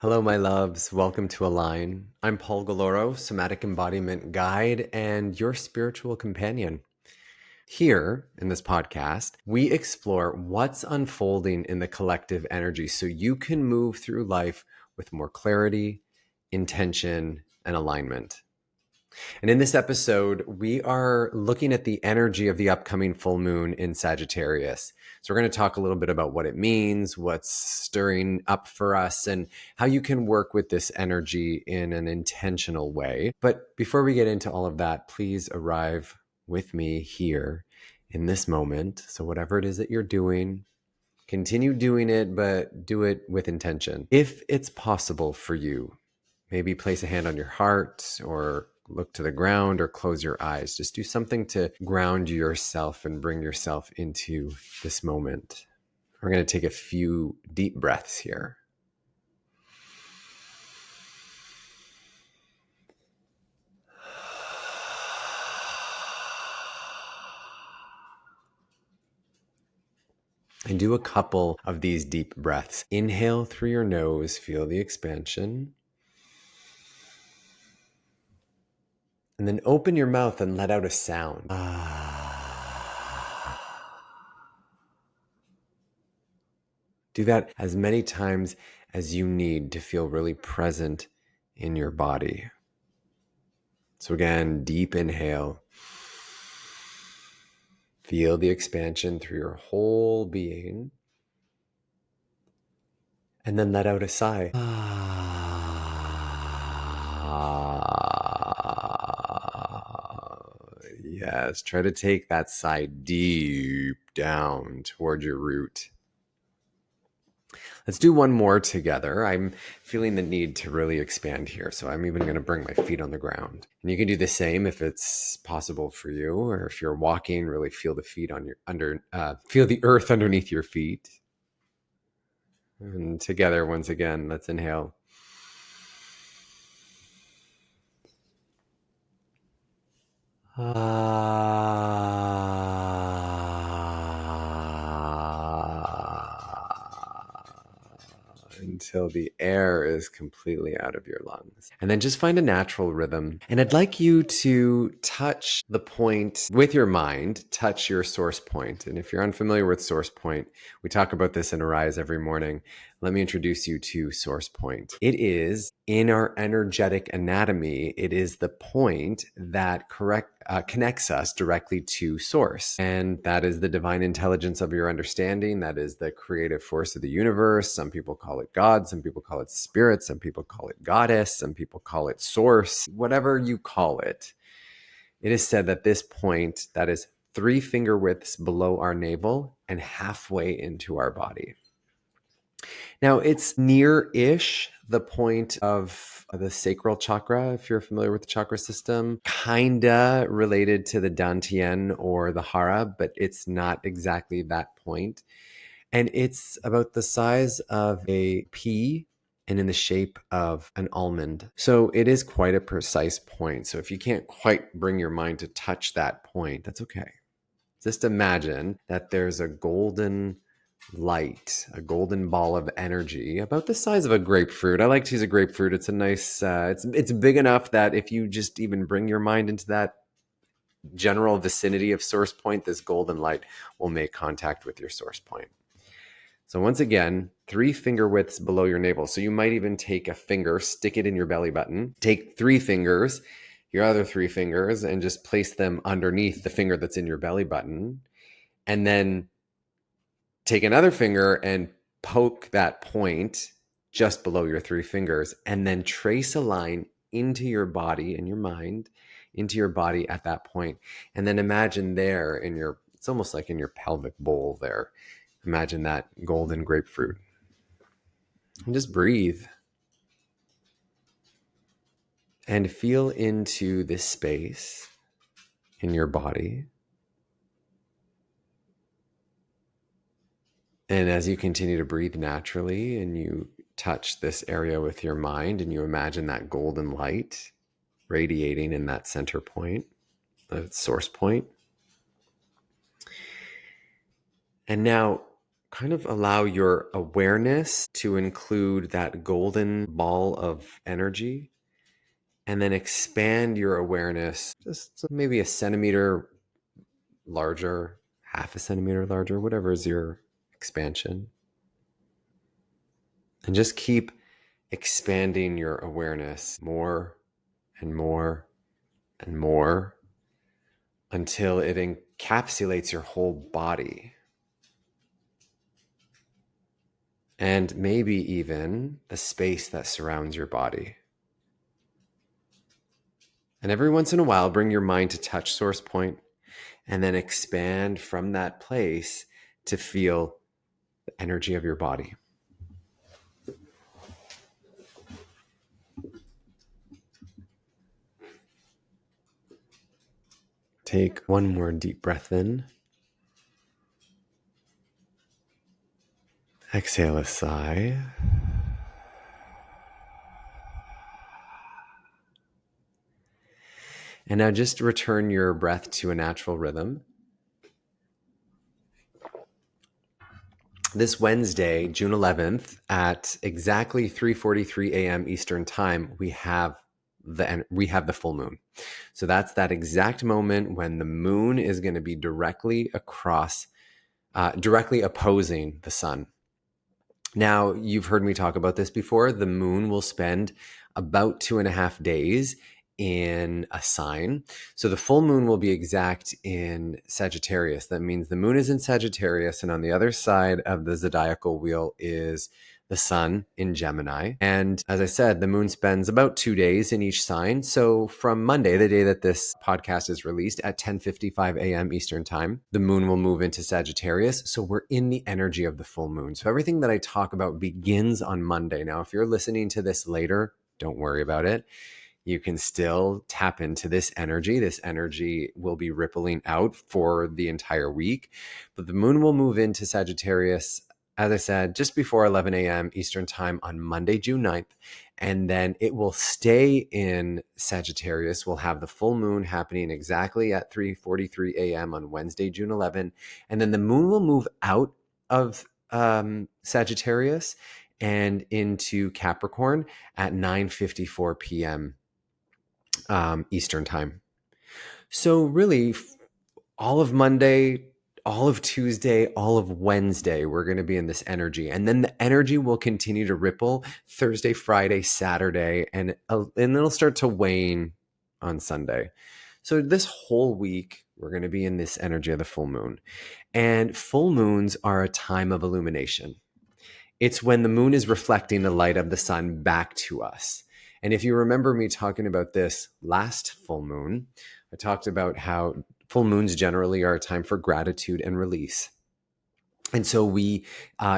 Hello, my loves. Welcome to Align. I'm Paul Galloro, Somatic Embodiment Guide and your spiritual companion. Here in this podcast, we explore what's unfolding in the collective energy so you can move through life with more clarity, intention, and alignment. And in this episode, we are looking at the energy of the upcoming full moon in Sagittarius. So we're going to talk a little bit about what it means, what's stirring up for us, and how you can work with this energy in an intentional way. But before we get into all of that, please arrive with me here in this moment. So whatever it is that you're doing, continue doing it, but do it with intention. If it's possible for you, maybe place a hand on your heart or look to the ground or close your eyes. Just do something to ground yourself and bring yourself into this moment. We're going to take a few deep breaths here. And do a couple of these deep breaths. Inhale through your nose, feel the expansion. And then open your mouth and let out a sound. Do that as many times as you need to feel really present in your body. So again, deep inhale. Feel the expansion through your whole being. And then let out a sigh. Yes, try to take that sigh deep down toward your root. Let's do one more together. I'm feeling the need to really expand here, so I'm even going to bring my feet on the ground. And you can do the same if it's possible for you, or if you're walking, really feel the feet on your feel the earth underneath your feet. And together, once again, let's inhale. Until the air is completely out of your lungs. And then just find a natural rhythm. And I'd like you to touch the point with your mind, touch your source point. And if you're unfamiliar with source point, we talk about this in Arise every morning. Let me introduce you to source point. It is in our energetic anatomy, it is the point that connects us directly to source. And that is the divine intelligence of your understanding. That is the creative force of the universe. Some people call it God. Some people call it spirit. Some people call it goddess. Some people call it source. Whatever you call it, it is said that this point that is 3 finger widths below our navel and halfway into our body. Now, it's near-ish the point of the sacral chakra, if you're familiar with the chakra system, kinda related to the Dantian or the Hara, but it's not exactly that point. And it's about the size of a pea and in the shape of an almond. So it is quite a precise point. So if you can't quite bring your mind to touch that point, that's okay. Just imagine that there's a golden light, a golden ball of energy about the size of a grapefruit. I like to use a grapefruit. It's a nice, it's big enough that if you just even bring your mind into that general vicinity of source point, this golden light will make contact with your source point. So once again, 3 finger widths below your navel. So you might even take a finger, stick it in your belly button, take 3 fingers, your other 3 fingers, and just place them underneath the finger that's in your belly button. And then take another finger and poke that point just below your 3 fingers, and then trace a line into your body and your mind, into your body at that point. And then imagine there in your, it's almost like in your pelvic bowl there. Imagine that golden grapefruit. And just breathe. And feel into this space in your body. And as you continue to breathe naturally and you touch this area with your mind and you imagine that golden light radiating in that center point, the source point. And now kind of allow your awareness to include that golden ball of energy, and then expand your awareness just maybe a centimeter larger, half a centimeter larger, whatever is your expansion. And just keep expanding your awareness more and more and more until it encapsulates your whole body. And maybe even the space that surrounds your body. And every once in a while, bring your mind to touch source point and then expand from that place to feel the energy of your body. Take one more deep breath in. Exhale a sigh. And now just return your breath to a natural rhythm. This Wednesday, June 11th, at exactly 3:43 a.m. Eastern Time, we have the full moon. So that's that exact moment when the moon is going to be directly opposing the sun. Now, you've heard me talk about this before. The moon will spend about 2.5 days in a sign. So the full moon will be exact in Sagittarius. That means the moon is in Sagittarius, and on the other side of the zodiacal wheel is the sun in Gemini. And as I said, the moon spends about 2 days in each sign. So from Monday, the day that this podcast is released at 10:55 a.m. Eastern Time, the moon will move into Sagittarius. So we're in the energy of the full moon. So everything that I talk about begins on Monday. Now, if you're listening to this later, don't worry about it. You can still tap into this energy. This energy will be rippling out for the entire week. But the moon will move into Sagittarius, as I said, just before 11 a.m. Eastern Time on Monday, June 9th. And then it will stay in Sagittarius. We'll have the full moon happening exactly at 3:43 a.m. on Wednesday, June 11. And then the moon will move out of Sagittarius and into Capricorn at 9:54 p.m. Eastern Time. So really, all of Monday, all of Tuesday, all of Wednesday, we're going to be in this energy. And then the energy will continue to ripple Thursday, Friday, Saturday, and it'll start to wane on Sunday. So this whole week, we're going to be in this energy of the full moon. And full moons are a time of illumination. It's when the moon is reflecting the light of the sun back to us. And if you remember me talking about this last full moon, I talked about how full moons generally are a time for gratitude and release. And so we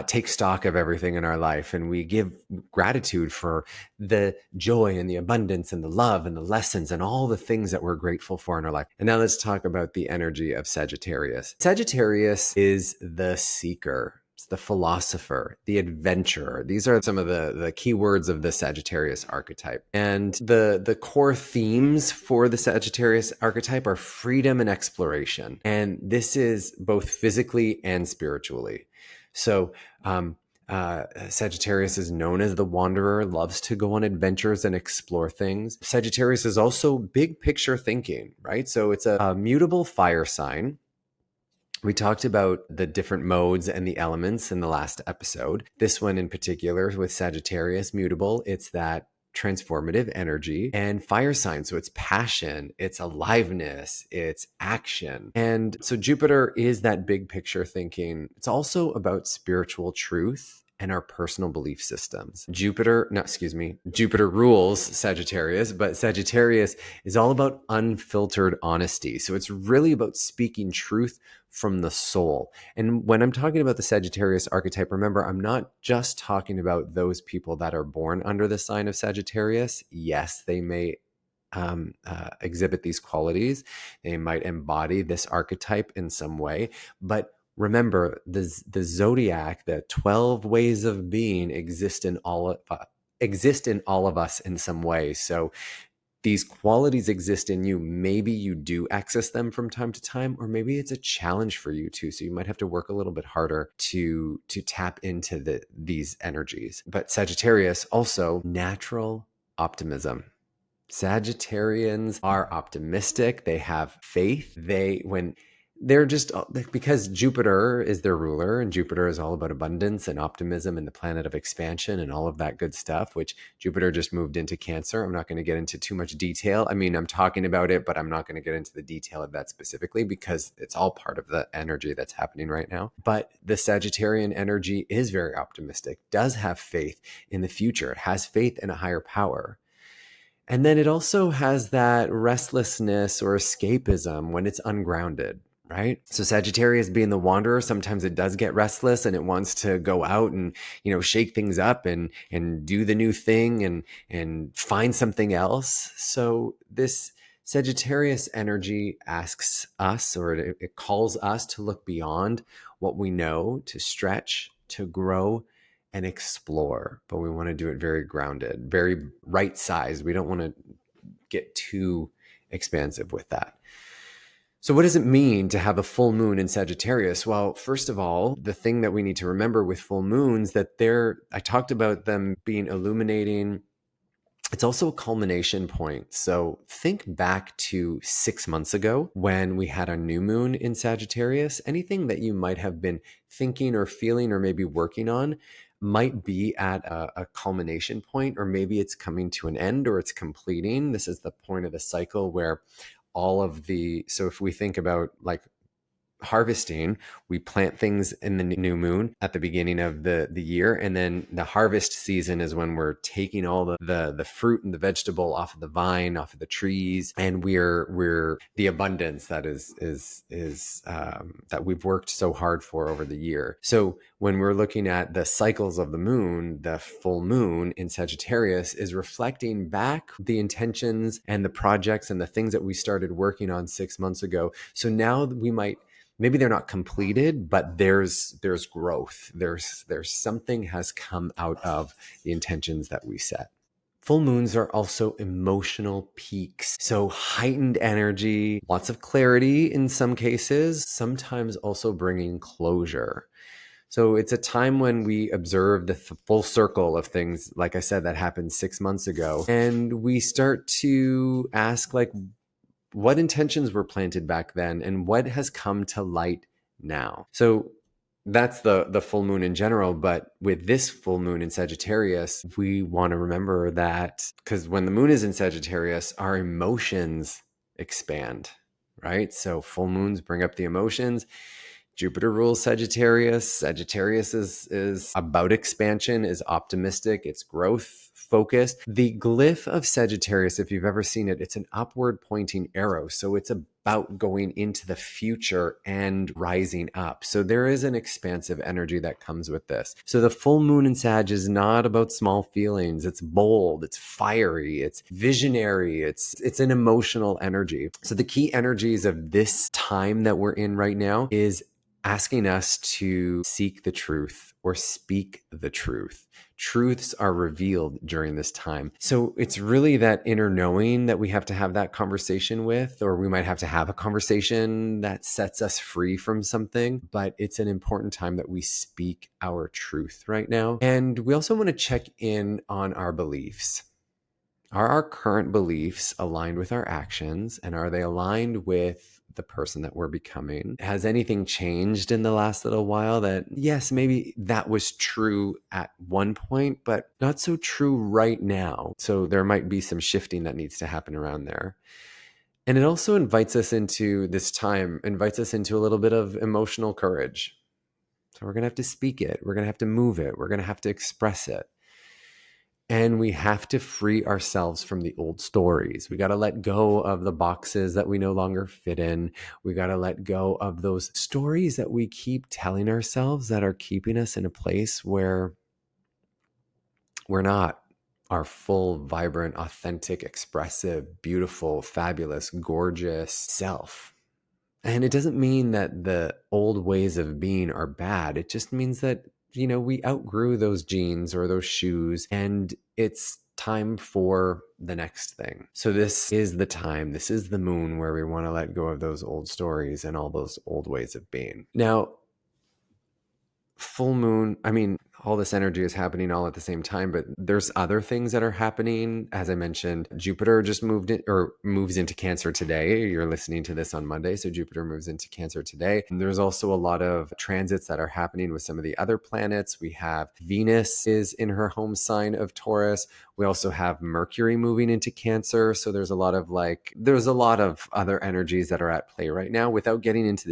take stock of everything in our life, and we give gratitude for the joy and the abundance and the love and the lessons and all the things that we're grateful for in our life. And now let's talk about the energy of Sagittarius. Sagittarius is the seeker. It's the philosopher, the adventurer. These are some of the key words of the Sagittarius archetype. And the core themes for the Sagittarius archetype are freedom and exploration. And this is both physically and spiritually. So Sagittarius is known as the wanderer, loves to go on adventures and explore things. Sagittarius is also big picture thinking, right? So it's a mutable fire sign. We talked about the different modes and the elements in the last episode. This one in particular with Sagittarius mutable, it's that transformative energy, and fire sign. So it's passion, it's aliveness, it's action. And so Jupiter is that big picture thinking. It's also about spiritual truth and our personal belief systems. Jupiter rules Sagittarius, but Sagittarius is all about unfiltered honesty. So it's really about speaking truth from the soul. And when I'm talking about the Sagittarius archetype, remember, I'm not just talking about those people that are born under the sign of Sagittarius. Yes, they may exhibit these qualities. They might embody this archetype in some way. But remember, the zodiac, the 12 ways of being exist in all of us in some way. So these qualities exist in you. Maybe you do access them from time to time, or maybe it's a challenge for you too. So you might have to work a little bit harder to tap into these energies. But Sagittarius, also natural optimism. Sagittarians are optimistic. They have faith. When they're just, because Jupiter is their ruler, and Jupiter is all about abundance and optimism and the planet of expansion and all of that good stuff, which Jupiter just moved into Cancer. I'm not going to get into too much detail. I mean, I'm talking about it, but I'm not going to get into the detail of that specifically because it's all part of the energy that's happening right now. But the Sagittarian energy is very optimistic, does have faith in the future. It has faith in a higher power. And then it also has that restlessness or escapism when it's ungrounded, right? So Sagittarius being the wanderer, sometimes it does get restless and it wants to go out and, shake things up and do the new thing and find something else. So this Sagittarius energy asks us, or it calls us to look beyond what we know, to stretch, to grow, and explore, but we want to do it very grounded, very right size. We don't want to get too expansive with that. So what does it mean to have a full moon in Sagittarius? Well, first of all, the thing that we need to remember with full moons, that I talked about them being illuminating. It's also a culmination point. So think back to 6 months ago when we had a new moon in Sagittarius. Anything that you might have been thinking or feeling or maybe working on might be at a culmination point, or maybe it's coming to an end or it's completing. This is the point of the cycle where so if we think about like harvesting, we plant things in the new moon at the beginning of the year, and then the harvest season is when we're taking all the fruit and the vegetable off of the vine, off of the trees, and we're the abundance that is that we've worked so hard for over the year. So when we're looking at the cycles of the moon, the full moon in Sagittarius is reflecting back the intentions and the projects and the things that we started working on 6 months ago. So now maybe they're not completed, but there's growth. There's something has come out of the intentions that we set. Full moons are also emotional peaks. So heightened energy, lots of clarity in some cases, sometimes also bringing closure. So it's a time when we observe the full circle of things, like I said, that happened 6 months ago. And we start to ask, like, what intentions were planted back then and what has come to light now. So that's the full moon in general. But with this full moon in Sagittarius, we want to remember that, because when the moon is in Sagittarius, our emotions expand, right? So full moons bring up the emotions. Jupiter rules Sagittarius. Sagittarius is about expansion, is optimistic, it's growth focused. The glyph of Sagittarius, if you've ever seen it, it's an upward pointing arrow. So it's about going into the future and rising up. So there is an expansive energy that comes with this. So the full moon in Sag is not about small feelings. It's bold, it's fiery, it's visionary, it's an emotional energy. So the key energies of this time that we're in right now is asking us to seek the truth or speak the truth. Truths are revealed during this time. So it's really that inner knowing that we have to have that conversation with, or we might have to have a conversation that sets us free from something. But it's an important time that we speak our truth right now. And we also want to check in on our beliefs. Are our current beliefs aligned with our actions? And are they aligned with the person that we're becoming? Has anything changed in the last little while that, yes, maybe that was true at one point, but not so true right now? So there might be some shifting that needs to happen around there. And it also invites us into a little bit of emotional courage. So we're going to have to speak it. We're going to have to move it. We're going to have to express it. And we have to free ourselves from the old stories. We got to let go of the boxes that we no longer fit in. We got to let go of those stories that we keep telling ourselves that are keeping us in a place where we're not our full, vibrant, authentic, expressive, beautiful, fabulous, gorgeous self. And it doesn't mean that the old ways of being are bad. It just means that, we outgrew those jeans or those shoes, and it's time for the next thing. So this is the time, this is the moon where we want to let go of those old stories and all those old ways of being. Now, full moon, I mean, all this energy is happening all at the same time, but there's other things that are happening. As I mentioned, Jupiter just moved in or moves into Cancer today. You're listening to this on Monday, so Jupiter moves into Cancer today. And there's also a lot of transits that are happening with some of the other planets. We have Venus is in her home sign of Taurus. We also have Mercury moving into Cancer. So there's a lot of other energies that are at play right now. Without getting into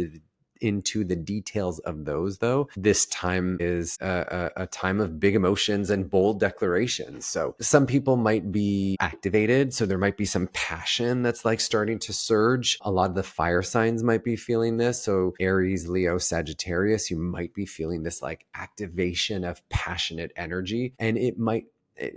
the details of those, though, this time is a time of big emotions and bold declarations. So some people might be activated. So there might be some passion that's like starting to surge. A lot of the fire signs might be feeling this. So Aries, Leo, Sagittarius, you might be feeling this like activation of passionate energy. And it might,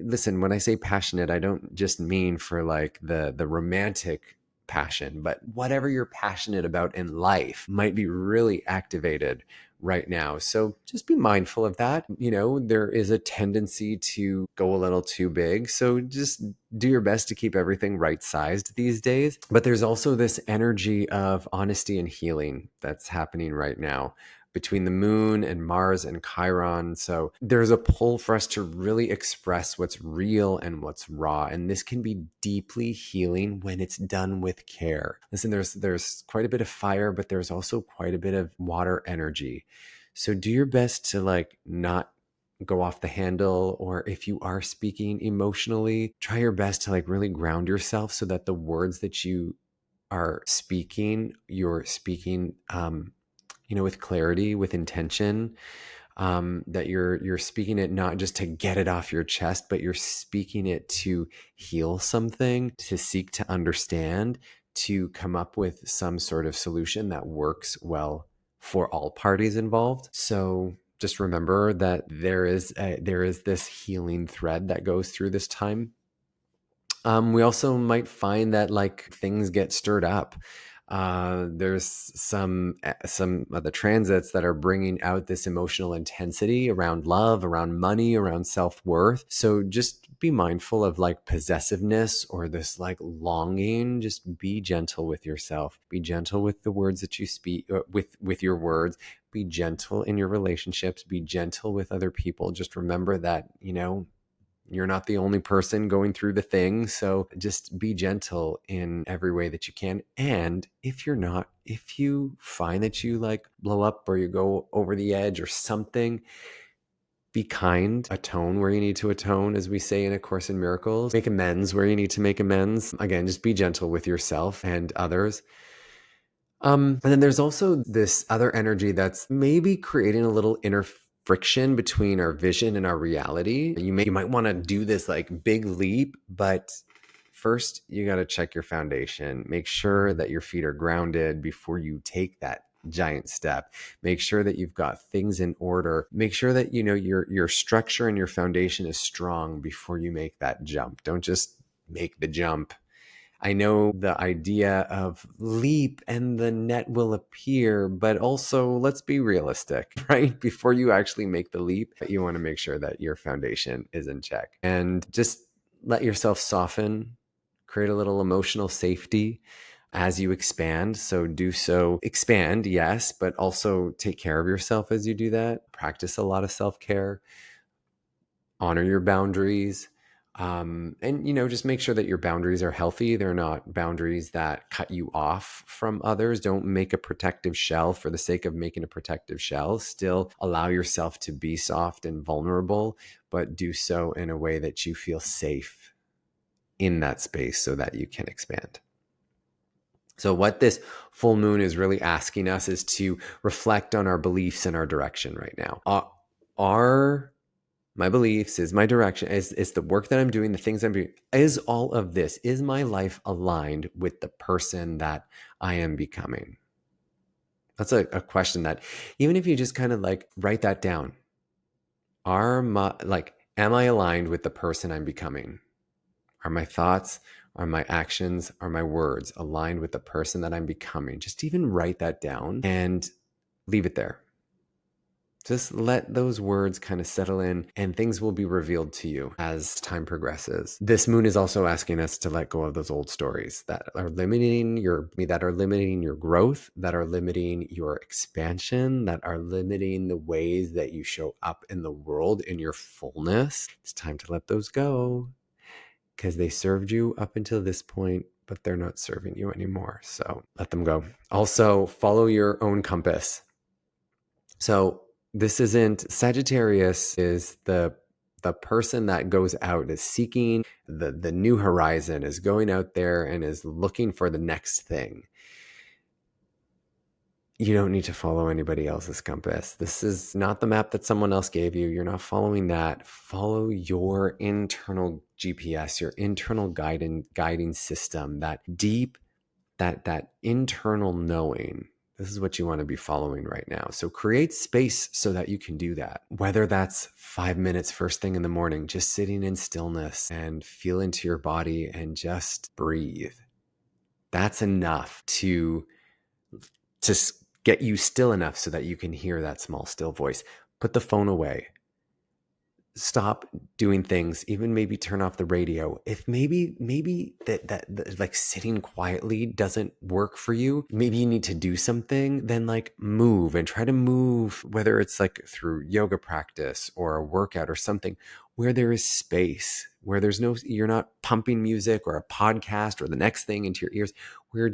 listen, when I say passionate, I don't just mean for like the romantic passion, but whatever you're passionate about in life might be really activated right now. So just be mindful of that. You know, there is a tendency to go a little too big. So just do your best to keep everything right sized these days. But there's also this energy of honesty and healing that's happening right now between the moon and Mars and Chiron. So there's a pull for us to really express what's real and what's raw. And this can be deeply healing when it's done with care. Listen, there's quite a bit of fire, but there's also quite a bit of water energy. So do your best to like not go off the handle, or if you are speaking emotionally, try your best to like really ground yourself so that the words that you are speaking, you're speaking with clarity, with intention, that you're speaking it not just to get it off your chest, but you're speaking it to heal something, to seek to understand, to come up with some sort of solution that works well for all parties involved. So just remember that there is this healing thread that goes through this time. We also might find that like things get stirred up. There's some of the transits that are bringing out this emotional intensity around love, around money, around self-worth. So just be mindful of like possessiveness or this like longing. Just be gentle with yourself. Be gentle with the words that you speak, with your words. Be gentle in your relationships. Be gentle with other people. Just remember that, you're not the only person going through the thing. So just be gentle in every way that you can. And if you find that you like blow up or you go over the edge or something, be kind, atone where you need to atone, as we say in A Course in Miracles, make amends where you need to make amends. Again, just be gentle with yourself and others. And then there's also this other energy that's maybe creating a little inner friction between our vision and our reality. You might want to do this like big leap, but first you got to check your foundation. Make sure that your feet are grounded before you take that giant step. Make sure that you've got things in order. Make sure that your structure and your foundation is strong before you make that jump. Don't just make the jump. I know the idea of leap and the net will appear, but also let's be realistic, right? Before you actually make the leap, you want to make sure that your foundation is in check and just let yourself soften, create a little emotional safety as you expand. So expand, yes, but also take care of yourself as you do that. Practice a lot of self-care, honor your boundaries. And just make sure that your boundaries are healthy. They're not boundaries that cut you off from others. Don't make a protective shell for the sake of making a protective shell. Still allow yourself to be soft and vulnerable, but do so in a way that you feel safe in that space so that you can expand. So what this full moon is really asking us is to reflect on our beliefs and our direction right now. My beliefs, is my direction, is the work that I'm doing, the things I'm doing, is all of this, is my life aligned with the person that I am becoming? That's a question that even if you just kind of like write that down, am I aligned with the person I'm becoming? Are my thoughts, are my actions, are my words aligned with the person that I'm becoming? Just even write that down and leave it there. Just let those words kind of settle in and things will be revealed to you as time progresses. This moon is also asking us to let go of those old stories that are limiting your growth, that are limiting your expansion, that are limiting the ways that you show up in the world in your fullness. It's time to let those go because they served you up until this point, but they're not serving you anymore. So let them go. Also, follow your own compass. So this isn't Sagittarius is the person that goes out is seeking the new horizon, is going out there and is looking for the next thing. You don't need to follow anybody else's compass. This is not the map that someone else gave you. You're not following that. Follow your internal GPS, your internal guiding system, that deep, that internal knowing. This is what you want to be following right now. So create space so that you can do that. Whether that's 5 minutes first thing in the morning, just sitting in stillness and feel into your body and just breathe. That's enough to get you still enough so that you can hear that small, still voice. Put the phone away. Stop doing things, even maybe turn off the radio. If maybe that like sitting quietly doesn't work for you, maybe you need to do something, then like move and try to move, whether it's like through yoga practice or a workout or something where there is space, where you're not pumping music or a podcast or the next thing into your ears, where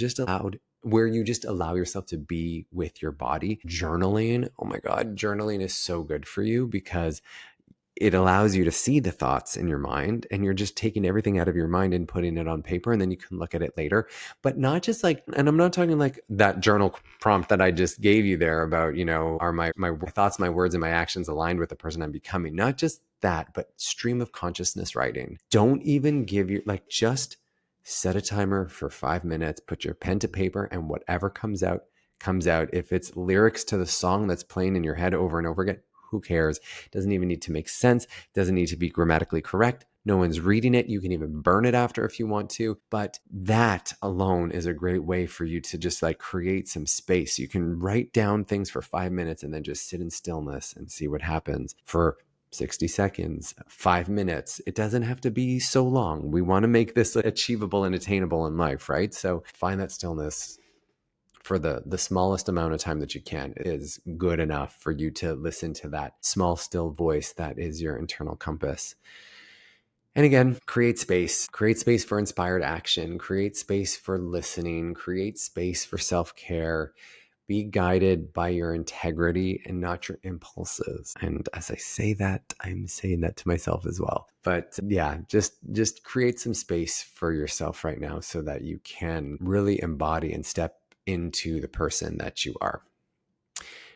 you just allow yourself to be with your body. Journaling. Oh my God, journaling is so good for you because it allows you to see the thoughts in your mind and you're just taking everything out of your mind and putting it on paper and then you can look at it later. But not just like, and I'm not talking like that journal prompt that I just gave you there about, are my thoughts, my words, and my actions aligned with the person I'm becoming? Not just that, but stream of consciousness writing. Don't even just set a timer for 5 minutes, put your pen to paper, and whatever comes out, comes out. If it's lyrics to the song that's playing in your head over and over again, who cares? Doesn't even need to make sense. Doesn't need to be grammatically correct. No one's reading it. You can even burn it after if you want to. But that alone is a great way for you to just like create some space. You can write down things for 5 minutes and then just sit in stillness and see what happens for 60 seconds, 5 minutes. It doesn't have to be so long. We want to make this achievable and attainable in life, right? So find that stillness for the smallest amount of time that you can is good enough for you to listen to that small, still voice that is your internal compass. And again, create space for inspired action, create space for listening, create space for self-care. Be guided by your integrity and not your impulses. And as I say that, I'm saying that to myself as well. But yeah, just create some space for yourself right now so that you can really embody and step into the person that you are.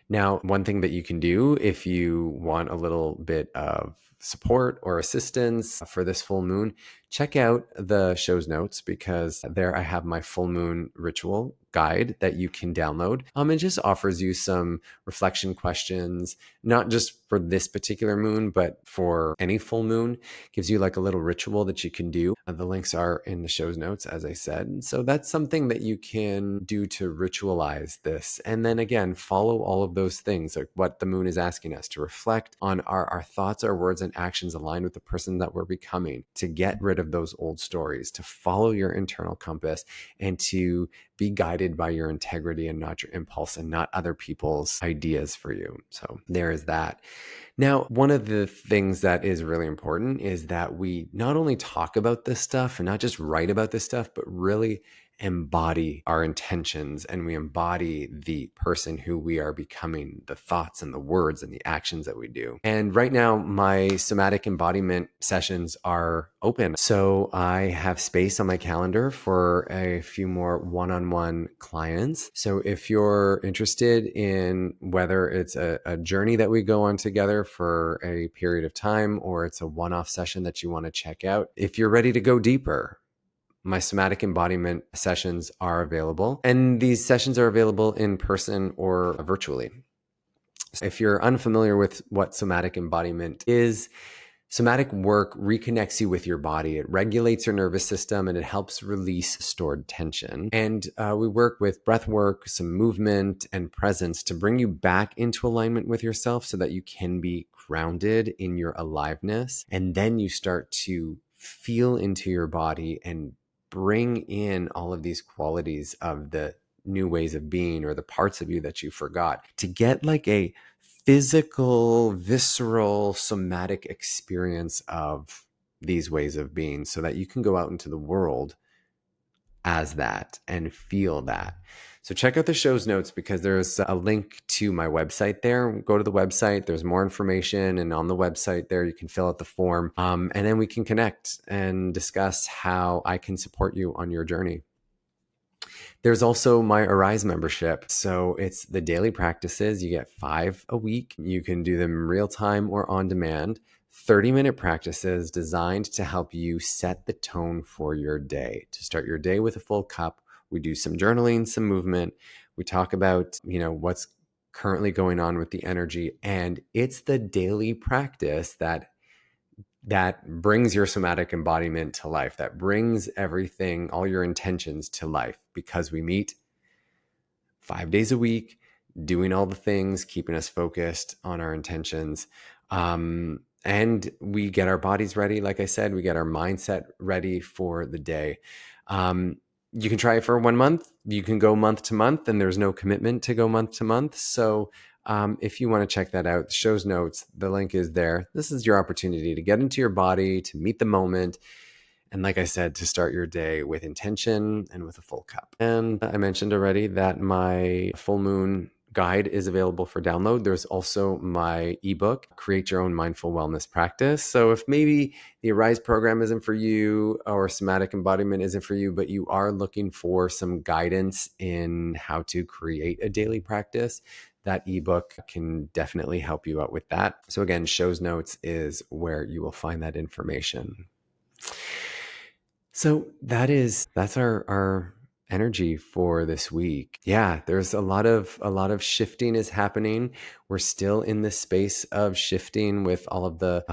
Now, one thing that you can do if you want a little bit of support or assistance for this full moon, check out the show's notes because there I have my full moon ritual guide that you can download. It just offers you some reflection questions, not just for this particular moon, but for any full moon. Gives you like a little ritual that you can do. The links are in the show's notes, as I said. So that's something that you can do to ritualize this. And then again, follow all of those things, like what the moon is asking us to reflect on our thoughts, our words, and actions aligned with the person that we're becoming, to get rid of those old stories, to follow your internal compass, and to be guided by your integrity and not your impulse and not other people's ideas for you. So there is that. Now, one of the things that is really important is that we not only talk about this stuff and not just write about this stuff, but really embody our intentions and we embody the person who we are becoming, the thoughts and the words and the actions that we do. And right now, my somatic embodiment sessions are open. So I have space on my calendar for a few more one-on-one clients. So if you're interested in whether it's a journey that we go on together for a period of time, or it's a one-off session that you want to check out, if you're ready to go deeper, my somatic embodiment sessions are available. And these sessions are available in person or virtually. If you're unfamiliar with what somatic embodiment is, Somatic work reconnects you with your body. It regulates your nervous system and it helps release stored tension. And we work with breath work, some movement, and presence to bring you back into alignment with yourself so that you can be grounded in your aliveness. And then you start to feel into your body and bring in all of these qualities of the new ways of being or the parts of you that you forgot to get like a physical, visceral, somatic experience of these ways of being so that you can go out into the world as that and feel that. So check out the show's notes because there's a link to my website there. Go to the website. There's more information. And on the website there, you can fill out the form. And then we can connect and discuss how I can support you on your journey. There's also my Arise membership. So it's the daily practices. You get 5 a week. You can do them real time or on demand. 30-minute practices designed to help you set the tone for your day. To start your day with a full cup, we do some journaling, some movement. We talk about, what's currently going on with the energy. And it's the daily practice that brings your somatic embodiment to life, that brings everything, all your intentions to life, because we meet 5 days a week, doing all the things, keeping us focused on our intentions. And we get our bodies ready. Like I said, we get our mindset ready for the day. You can try it for 1 month. You can go month to month, and there's no commitment to go month to month. So if you want to check that out, show's notes, the link is there. This is your opportunity to get into your body, to meet the moment. And like I said, to start your day with intention and with a full cup. And I mentioned already that my full moon guide is available for download. There's also my ebook, Create Your Own Mindful Wellness Practice. So if maybe the Arise program isn't for you or somatic embodiment isn't for you, but you are looking for some guidance in how to create a daily practice, that ebook can definitely help you out with that. So again, show's notes is where you will find that information. So that's our energy for this week. Yeah, there's a lot of shifting is happening. We're still in this space of shifting with all of the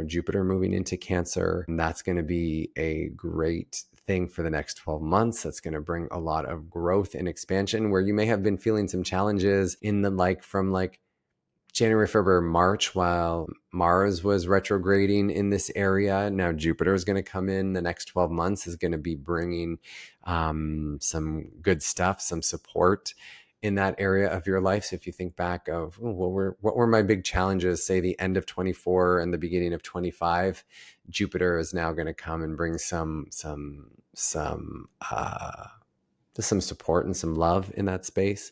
Jupiter moving into Cancer, and that's going to be a great thing for the next 12 months. That's going to bring a lot of growth and expansion where you may have been feeling some challenges in the from January, February, March, while Mars was retrograding in this area. Now Jupiter is going to come in the next 12 months, is going to be bringing some good stuff, some support in that area of your life. So if you think back of what were my big challenges, say the end of 24 and the beginning of 25, Jupiter is now going to come and bring some support and some love in that space.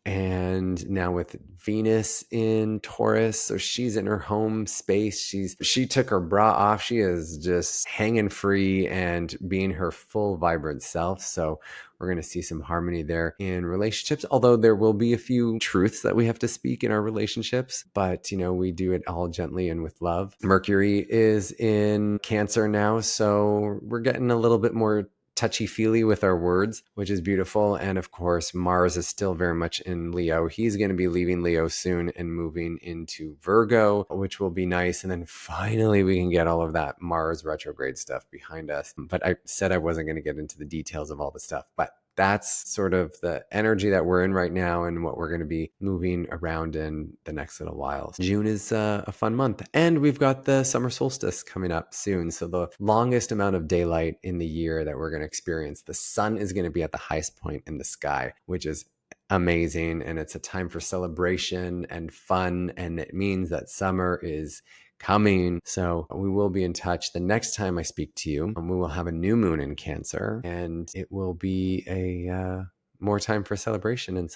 And now with Venus in Taurus, so she's in her home space. She took her bra off. She is just hanging free and being her full vibrant self. So we're going to see some harmony there in relationships, although there will be a few truths that we have to speak in our relationships, but we do it all gently and with love. Mercury is in Cancer now, so we're getting a little bit more touchy-feely with our words, which is beautiful. And of course, Mars is still very much in Leo. He's going to be leaving Leo soon and moving into Virgo, which will be nice. And then finally, we can get all of that Mars retrograde stuff behind us. But I said I wasn't going to get into the details of all the stuff, but that's sort of the energy that we're in right now and what we're going to be moving around in the next little while. June is a fun month, and we've got the summer solstice coming up soon. So the longest amount of daylight in the year that we're going to experience. The sun is going to be at the highest point in the sky, which is amazing. And it's a time for celebration and fun. And it means that summer is coming. So we will be in touch the next time I speak to you. We will have a new moon in Cancer, and it will be a more time for celebration and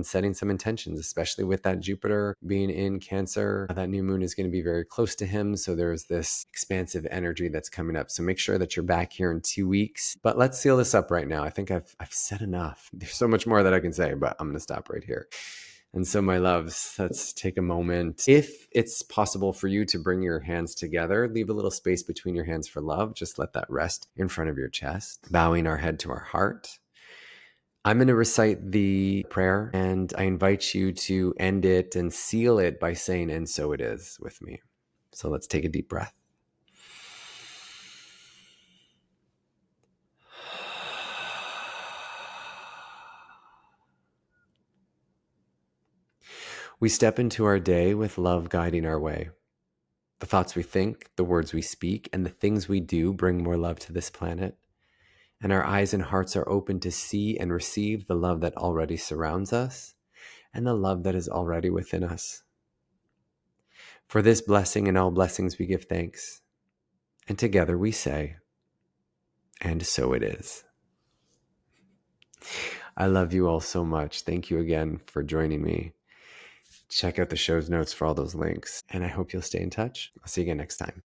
setting some intentions, especially with that Jupiter being in Cancer. That new moon is going to be very close to him. So there's this expansive energy that's coming up. So make sure that you're back here in 2 weeks. But let's seal this up right now. I think I've said enough. There's so much more that I can say, but I'm going to stop right here. And so, my loves, let's take a moment. If it's possible for you to bring your hands together, leave a little space between your hands for love. Just let that rest in front of your chest, bowing our head to our heart. I'm going to recite the prayer, and I invite you to end it and seal it by saying, "And so it is," with me. So let's take a deep breath. We step into our day with love guiding our way. The thoughts we think, the words we speak, and the things we do bring more love to this planet. And our eyes and hearts are open to see and receive the love that already surrounds us and the love that is already within us. For this blessing and all blessings we give thanks. And together we say, and so it is. I love you all so much. Thank you again for joining me. Check out the show's notes for all those links. And I hope you'll stay in touch. I'll see you again next time.